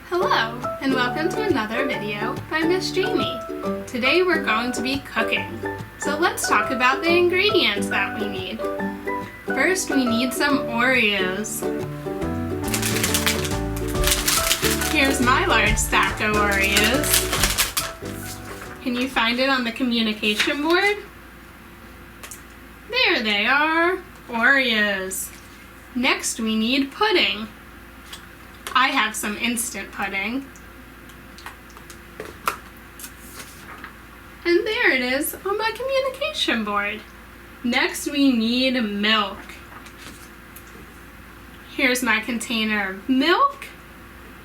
Hello, and welcome to another video by Miss Jamie. Today we're going to be cooking. So let's talk about the ingredients that we need. First, we need some Oreos. Here's my large stack of Oreos. Can you find it on the communication board? There they are, Oreos. Next, we need pudding. I have some instant pudding. And there it is on my communication board. Next, we need milk. Here's my container of milk.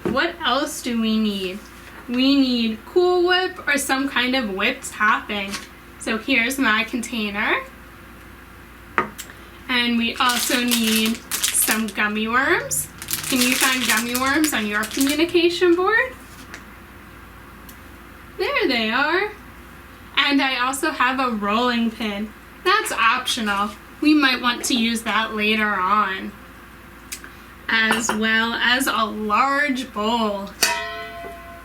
What else do we need? We need Cool Whip or some kind of whipped topping. So here's my container. And we also need some gummy worms. Can you find gummy worms on your communication board? There they are. And I also have a rolling pin. That's optional. We might want to use that later on. As well as a large bowl.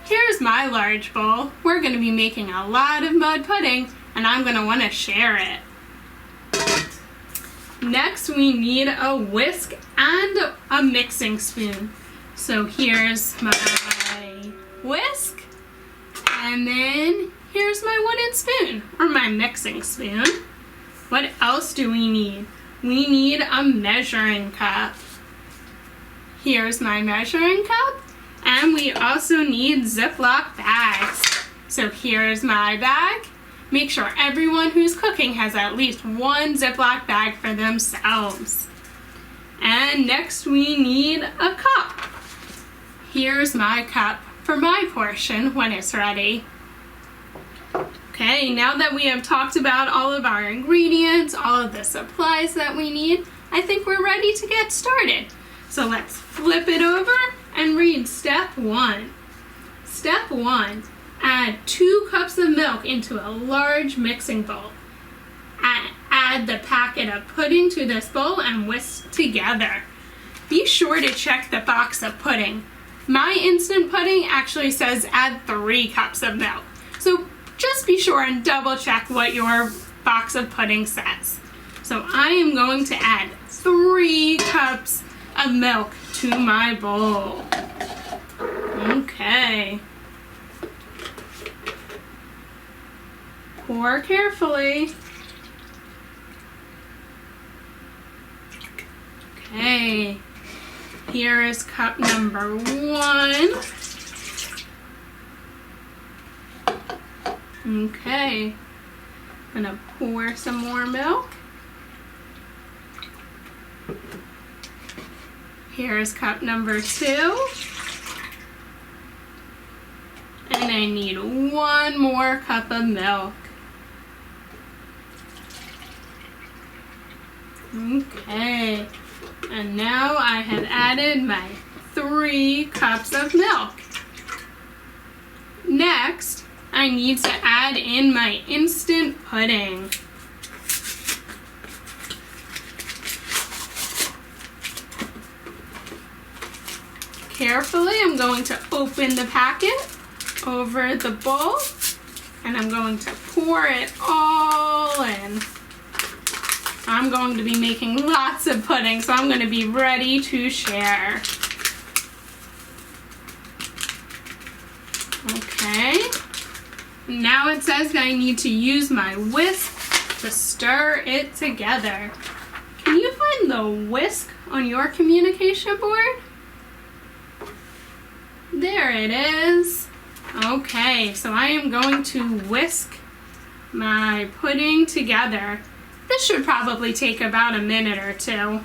Here's my large bowl. We're going to be making a lot of mud pudding, and I'm going to want to share it. Next, we need a whisk and a mixing spoon. So here's my whisk, and then here's my wooden spoon, or my mixing spoon. What else do we need? We need a measuring cup. Here's my measuring cup, and we also need Ziploc bags. So here's my bag. Make sure everyone who's cooking has at least one Ziploc bag for themselves. And next we need a cup. Here's my cup for my portion when it's ready. Okay, now that we have talked about all of our ingredients, all of the supplies that we need, I think we're ready to get started. So let's flip it over and read step 1. Step 1. Add 2 cups of milk into a large mixing bowl. Add the packet of pudding to this bowl and whisk together. Be sure to check the box of pudding. My instant pudding actually says add 3 cups of milk. So just be sure and double check what your box of pudding says. So I am going to add 3 cups of milk to my bowl. Okay. Pour carefully. Okay, here is cup number 1. Okay, I'm gonna pour some more milk. Here's cup number 2. And I need 1 more cup of milk. Okay, and now I have added my 3 cups of milk. Next, I need to add in my instant pudding. Carefully, I'm going to open the packet over the bowl, and I'm going to pour it all in. I'm going to be making lots of pudding, so I'm going to be ready to share. Okay. Now it says that I need to use my whisk to stir it together. Can you find the whisk on your communication board? There it is. Okay, so I am going to whisk my pudding together. This should probably take about a minute or 2.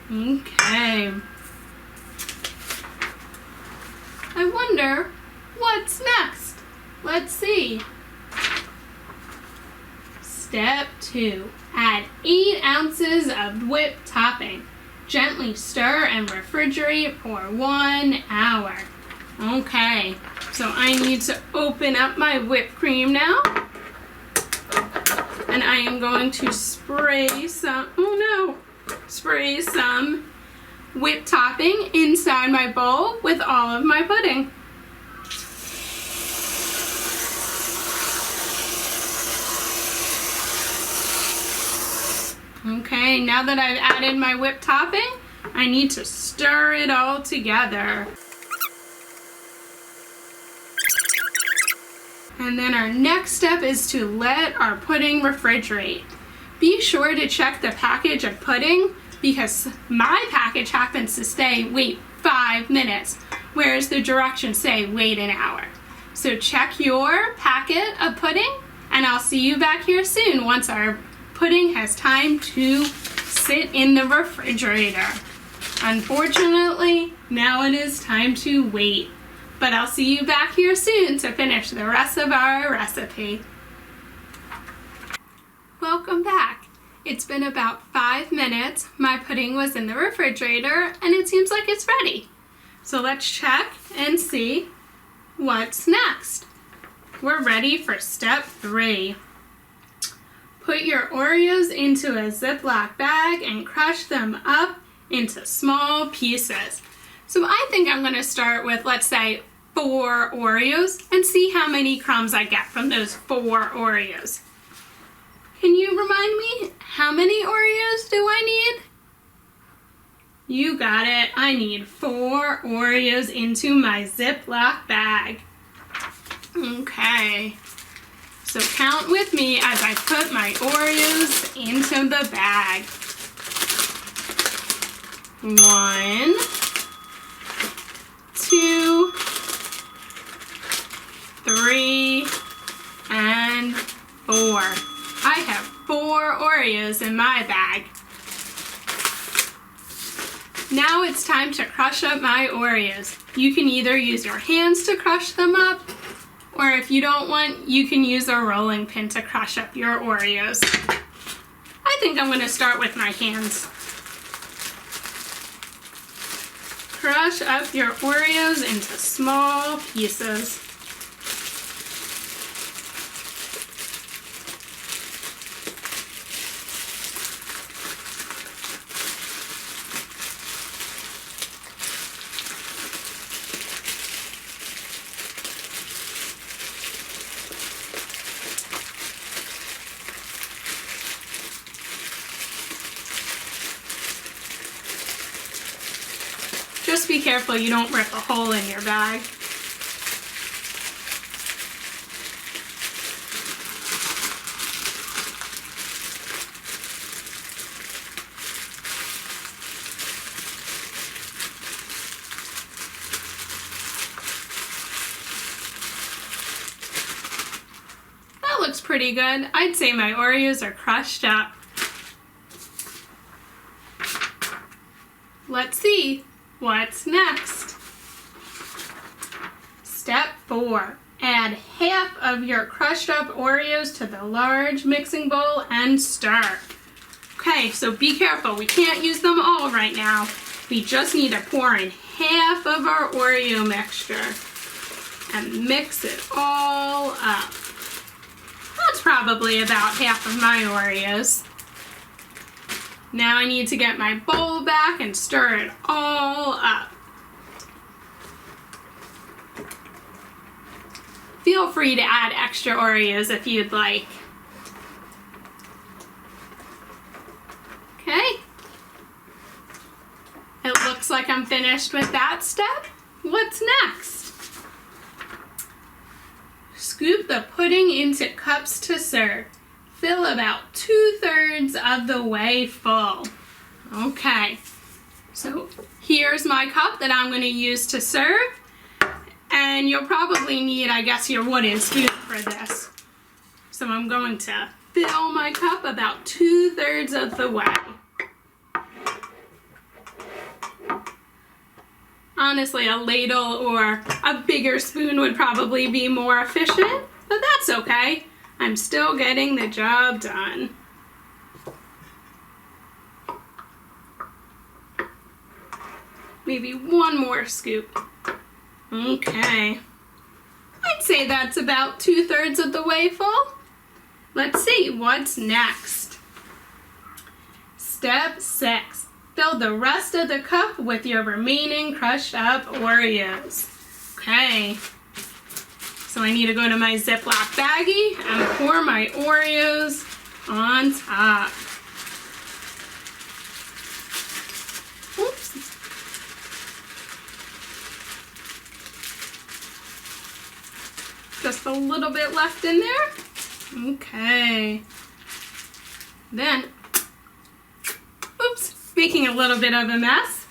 Okay. I wonder what's next. Let's see. Step 2. Add 8 ounces of whipped topping. Gently stir and refrigerate for 1 hour. Okay, So I need to open up my whipped cream now. And I am going to spray some, spray some whipped topping inside my bowl with all of my pudding. Okay, now that I've added my whipped topping, I need to stir it all together. And then our next step is to let our pudding refrigerate. Be sure to check the package of pudding because my package happens to say wait 5 minutes, whereas the directions say wait an hour. So check your packet of pudding and I'll see you back here soon once our pudding has time to sit in the refrigerator. Unfortunately, now it is time to wait, but I'll see you back here soon to finish the rest of our recipe. Welcome back. It's been about 5 minutes. My pudding was in the refrigerator and it seems like it's ready. So let's check and see what's next. We're ready for step 3. Put your Oreos into a Ziploc bag and crush them up into small pieces. So I think I'm going to start with, let's say, 4 Oreos and see how many crumbs I get from those 4 Oreos. Can you remind me, how many Oreos do I need? You got it. I need 4 Oreos into my Ziploc bag. Okay. So count with me as I put my Oreos into the bag. 1, 2, 3, and 4. I have 4 Oreos in my bag. Now it's time to crush up my Oreos. You can either use your hands to crush them up, or if you don't want, you can use a rolling pin to crush up your Oreos. I think I'm going to start with my hands. Crush up your Oreos into small pieces. Just be careful you don't rip a hole in your bag. That looks pretty good. I'd say my Oreos are crushed up. Let's see. What's next? Step 4. Add half of your crushed up Oreos to the large mixing bowl and stir. Okay, so be careful. We can't use them all right now. We just need to pour in half of our Oreo mixture and mix it all up. That's probably about half of my Oreos. Now I need to get my bowl back and stir it all up. Feel free to add extra Oreos if you'd like. Okay. It looks like I'm finished with that step. What's next? Scoop the pudding into cups to serve. Fill about 2/3 of the way full. Okay, so here's my cup that I'm going to use to serve. And you'll probably need, I guess, your wooden spoon for this. So I'm going to fill my cup about 2/3 of the way. Honestly, a ladle or a bigger spoon would probably be more efficient, but that's okay. I'm still getting the job done. Maybe one more scoop. Okay. I'd say that's about 2/3 of the way full. Let's see, what's next? Step 6. Fill the rest of the cup with your remaining crushed up Oreos. Okay. So I need to go to my Ziploc baggie and pour my Oreos on top. Oops. Just a little bit left in there. Okay. Then, oops, making a little bit of a mess.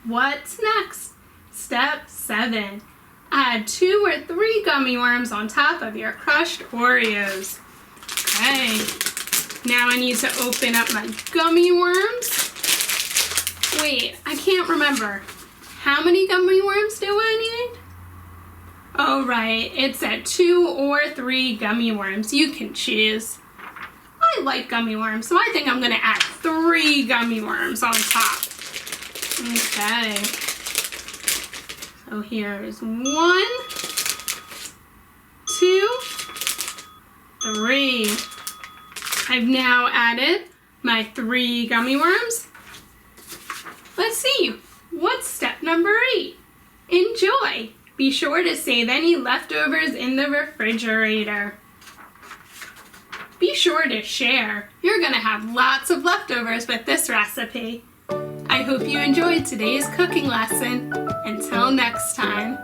What's next? Step 7. Add 2 or 3 gummy worms on top of your crushed Oreos. Okay. Now I need to open up my gummy worms. Wait, I can't remember. How many gummy worms do I need? Oh, right. It's at 2 or 3 gummy worms. You can choose. I like gummy worms, so I think I'm going to add 3 gummy worms on top. Okay. So here's 1, 2, 3. I've now added my 3 gummy worms. Let's see. What's step number 8? Enjoy. Be sure to save any leftovers in the refrigerator. Be sure to share. You're going to have lots of leftovers with this recipe. I hope you enjoyed today's cooking lesson. Until next time.